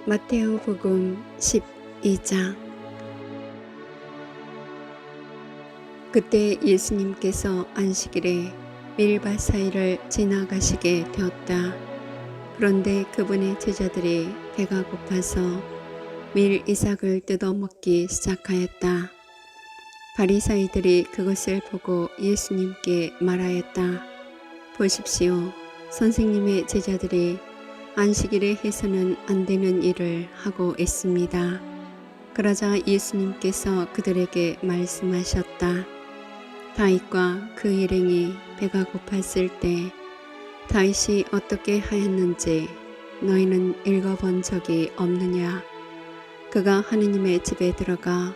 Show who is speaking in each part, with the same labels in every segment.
Speaker 1: 마테오복음 12장. 그때 예수님께서 안식일에 밀밭 사이를 지나가시게 되었다. 그런데 그분의 제자들이 배가 고파서 밀 이삭을 뜯어먹기 시작하였다. 바리사이들이 그것을 보고 예수님께 말하였다. 보십시오. 선생님의 제자들이 안식일에 해서는 안 되는 일을 하고 있습니다. 그러자 예수님께서 그들에게 말씀하셨다. 다윗과 그 일행이 배가 고팠을 때 다윗이 어떻게 하였는지 너희는 읽어본 적이 없느냐? 그가 하느님의 집에 들어가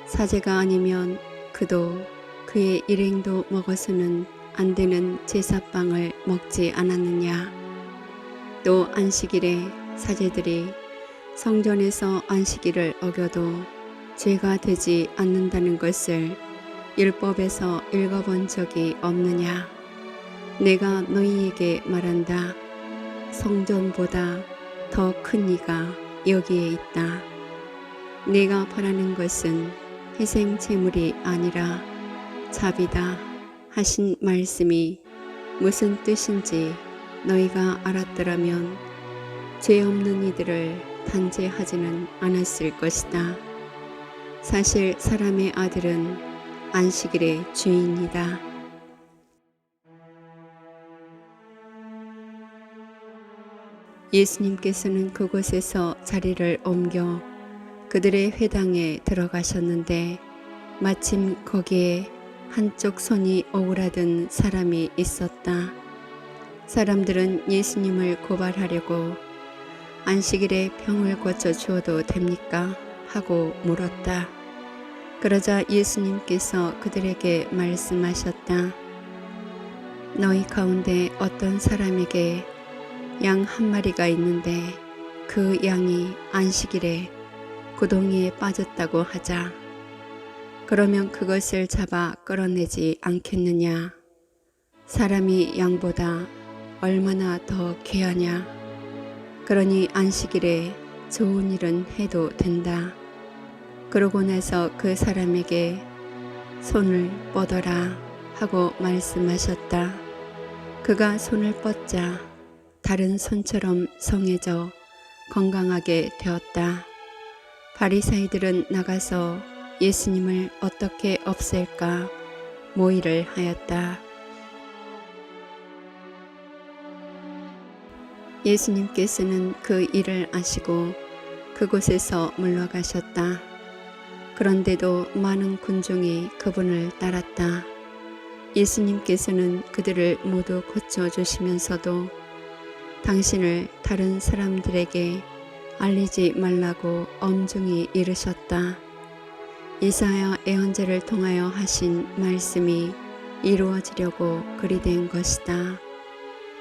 Speaker 1: 사제가 아니면 그도 그의 일행도 먹어서는 안 되는 제사빵을 먹지 않았느냐? 또 안식일에 사제들이 성전에서 안식일을 어겨도 죄가 되지 않는다는 것을 율법에서 읽어본 적이 없느냐? 내가 너희에게 말한다. 성전보다 더 큰 이가 여기에 있다. 내가 바라는 것은 희생 제물이 아니라 자비다 하신 말씀이 무슨 뜻인지 너희가 알았더라면 죄 없는 이들을 단죄하지는 않았을 것이다. 사실 사람의 아들은 안식일의 주인이다. 예수님께서는 그곳에서 자리를 옮겨 그들의 회당에 들어가셨는데 마침 거기에 한쪽 손이 오그라든 사람이 있었다. 사람들은 예수님을 고발하려고 안식일에 병을 고쳐 주어도 됩니까? 하고 물었다. 그러자 예수님께서 그들에게 말씀하셨다. 너희 가운데 어떤 사람에게 양 한 마리가 있는데 그 양이 안식일에 구덩이에 빠졌다고 하자. 그러면 그것을 잡아 끌어내지 않겠느냐? 사람이 양보다 얼마나 더 귀하냐? 그러니 안식일에 좋은 일은 해도 된다. 그러고 나서 그 사람에게 손을 뻗어라 하고 말씀하셨다. 그가 손을 뻗자 다른 손처럼 성해져 건강하게 되었다. 바리사이들은 나가서 예수님을 어떻게 없앨까 모의를 하였다. 예수님께서는 그 일을 아시고 그곳에서 물러가셨다. 그런데도 많은 군중이 그분을 따랐다. 예수님께서는 그들을 모두 고쳐주시면서도 당신을 다른 사람들에게 알리지 말라고 엄중히 이르셨다. 이사야 예언자를 통하여 하신 말씀이 이루어지려고 그리 된 것이다.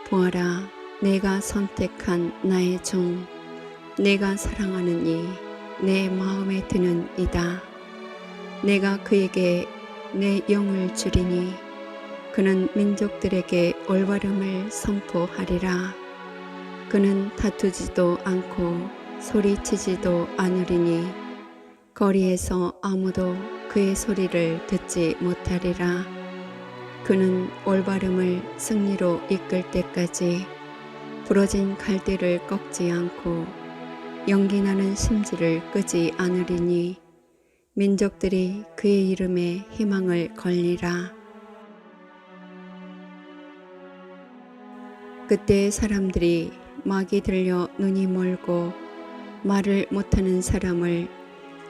Speaker 1: 보아라, 내가 선택한 나의 종, 내가 사랑하는 이, 내 마음에 드는 이다. 내가 그에게 내 영을 주리니 그는 민족들에게 올바름을 선포하리라. 그는 다투지도 않고 소리치지도 않으리니 거리에서 아무도 그의 소리를 듣지 못하리라. 그는 올바름을 승리로 이끌 때까지 부러진 갈대를 꺾지 않고 연기나는 심지를 끄지 않으리니 민족들이 그의 이름에 희망을 걸리라. 그때 사람들이 막이 들려 눈이 멀고 말을 못하는 사람을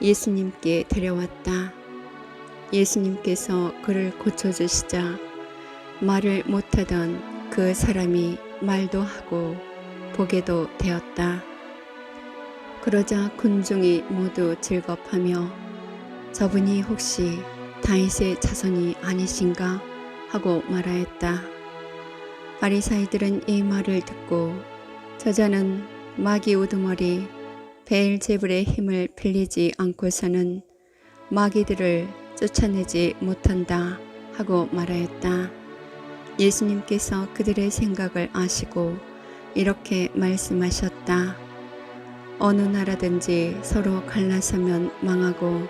Speaker 1: 예수님께 데려왔다. 예수님께서 그를 고쳐주시자 말을 못하던 그 사람이 말도 하고 보게도 되었다. 그러자 군중이 모두 즐겁하며 저분이 혹시 다윗의 자손이 아니신가 하고 말하였다. 바리사이들은 이 말을 듣고 저자는 마귀 우두머리 베엘제불의 힘을 빌리지 않고서는 마귀들을 쫓아내지 못한다 하고 말하였다. 예수님께서 그들의 생각을 아시고 이렇게 말씀하셨다. 어느 나라든지 서로 갈라서면 망하고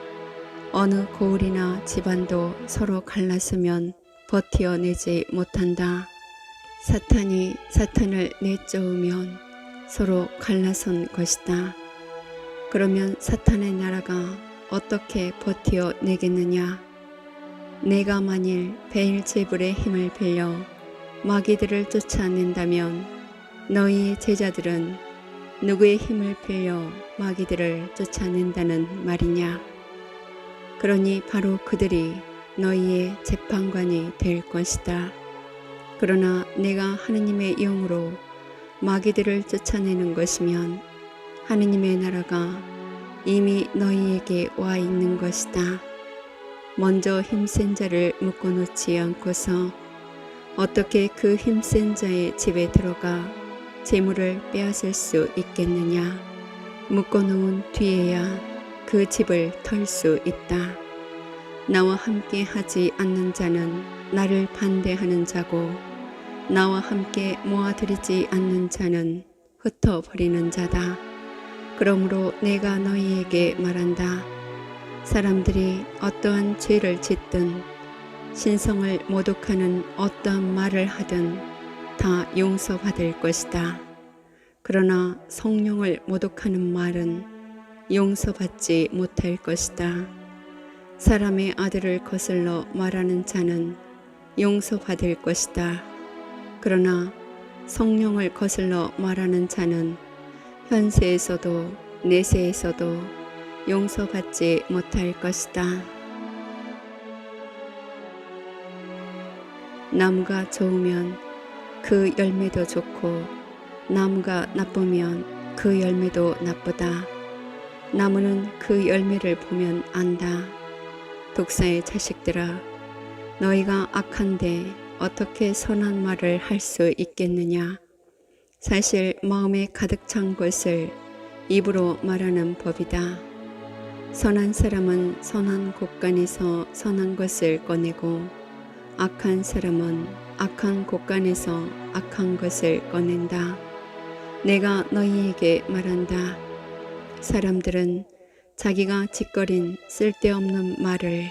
Speaker 1: 어느 고을이나 집안도 서로 갈라서면 버티어내지 못한다. 사탄이 사탄을 내쫓으면 서로 갈라선 것이다. 그러면 사탄의 나라가 어떻게 버티어내겠느냐? 내가 만일 베엘제불의 힘을 빌려 마귀들을 쫓아낸다면 너희의 제자들은 누구의 힘을 빌려 마귀들을 쫓아낸다는 말이냐? 그러니 바로 그들이 너희의 재판관이 될 것이다. 그러나 내가 하느님의 영으로 마귀들을 쫓아내는 것이면 하느님의 나라가 이미 너희에게 와 있는 것이다. 먼저 힘센 자를 묶어놓지 않고서 어떻게 그 힘센 자의 집에 들어가 재물을 빼앗을 수 있겠느냐? 묶어놓은 뒤에야 그 집을 털 수 있다. 나와 함께 하지 않는 자는 나를 반대하는 자고 나와 함께 모아들이지 않는 자는 흩어버리는 자다. 그러므로 내가 너희에게 말한다. 사람들이 어떠한 죄를 짓든 신성을 모독하는 어떠한 말을 하든 다 용서받을 것이다. 그러나 성령을 모독하는 말은 용서받지 못할 것이다. 사람의 아들을 거슬러 말하는 자는 용서받을 것이다. 그러나 성령을 거슬러 말하는 자는 현세에서도 내세에서도 용서받지 못할 것이다. 나무가 좋으면 그 열매도 좋고 나무가 나쁘면 그 열매도 나쁘다. 나무는 그 열매를 보면 안다. 독사의 자식들아, 너희가 악한데 어떻게 선한 말을 할 수 있겠느냐? 사실 마음에 가득 찬 것을 입으로 말하는 법이다. 선한 사람은 선한 곳간에서 선한 것을 꺼내고 악한 사람은 악한 곳간에서 악한 것을 꺼낸다. 내가 너희에게 말한다. 사람들은 자기가 짓거린 쓸데없는 말을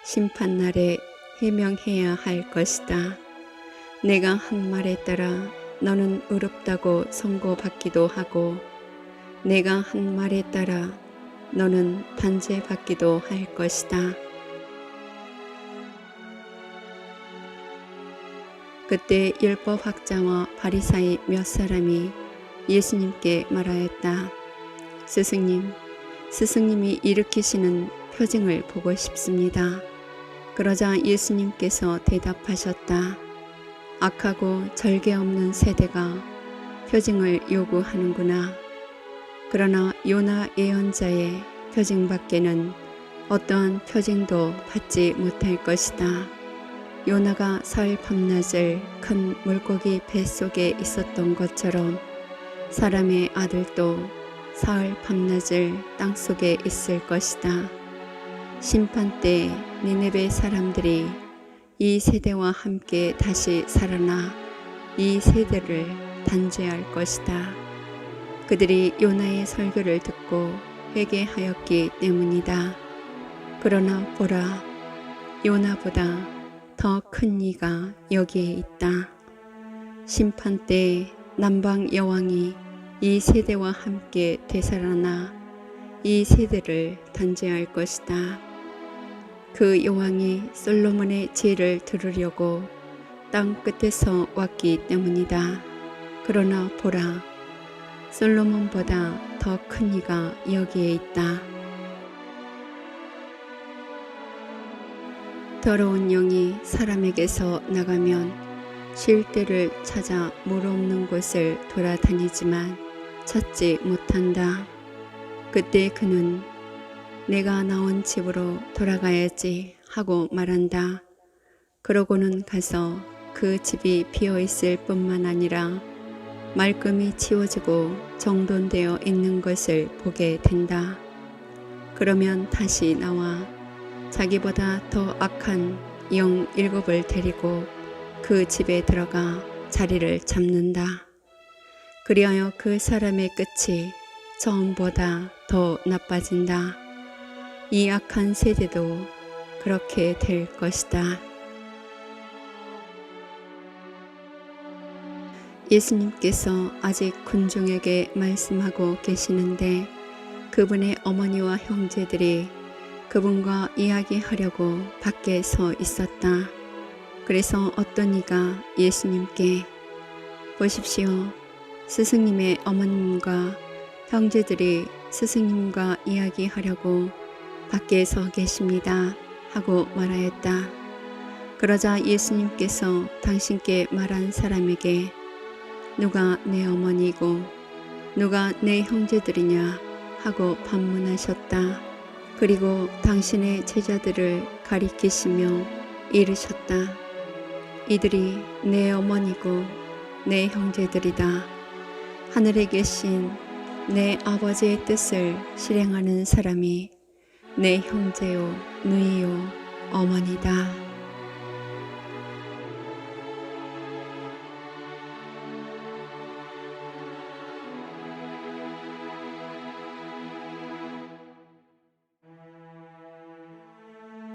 Speaker 1: 심판날에 해명해야 할 것이다. 내가 한 말에 따라 너는 의롭다고 선고받기도 하고 내가 한 말에 따라 너는 단죄받기도 할 것이다. 그때 율법학자와 바리사의 몇 사람이 예수님께 말하였다. 스승님이 일으키시는 표징을 보고 싶습니다. 그러자 예수님께서 대답하셨다. 악하고 절개 없는 세대가 표징을 요구하는구나. 그러나 요나 예언자의 표징밖에는 어떠한 표징도 받지 못할 것이다. 요나가 사흘 밤낮을 큰 물고기 뱃속에 있었던 것처럼 사람의 아들도 사흘 밤낮을 땅속에 있을 것이다. 심판 때 니네베 사람들이 이 세대와 함께 다시 살아나 이 세대를 단죄할 것이다. 그들이 요나의 설교를 듣고 회개하였기 때문이다. 그러나 보라, 요나보다 더 큰 이가 여기에 있다. 심판 때 남방 여왕이 이 세대와 함께 되살아나 이 세대를 단죄할 것이다. 그 여왕이 솔로몬의 지혜를 들으려고 땅 끝에서 왔기 때문이다. 그러나 보라, 솔로몬보다 더 큰 이가 여기에 있다. 더러운 영이 사람에게서 나가면 쉴 때를 찾아 물 없는 곳을 돌아다니지만 찾지 못한다. 그때 그는 내가 나온 집으로 돌아가야지 하고 말한다. 그러고는 가서 그 집이 비어 있을 뿐만 아니라 말끔히 치워지고 정돈되어 있는 것을 보게 된다. 그러면 다시 나와 자기보다 더 악한 영 7을 데리고 그 집에 들어가 자리를 잡는다. 그리하여 그 사람의 끝이 처음보다 더 나빠진다. 이 악한 세대도 그렇게 될 것이다. 예수님께서 아직 군중에게 말씀하고 계시는데 그분의 어머니와 형제들이 그분과 이야기하려고 밖에 서 있었다. 그래서 어떤 이가 예수님께 보십시오. 스승님의 어머님과 형제들이 스승님과 이야기하려고 밖에 서 계십니다. 하고 말하였다. 그러자 예수님께서 당신께 말한 사람에게 누가 내 어머니고 누가 내 형제들이냐 하고 반문하셨다. 그리고 당신의 제자들을 가리키시며 이르셨다. 이들이 내 어머니고 내 형제들이다. 하늘에 계신 내 아버지의 뜻을 실행하는 사람이 내 형제요 누이요 어머니다.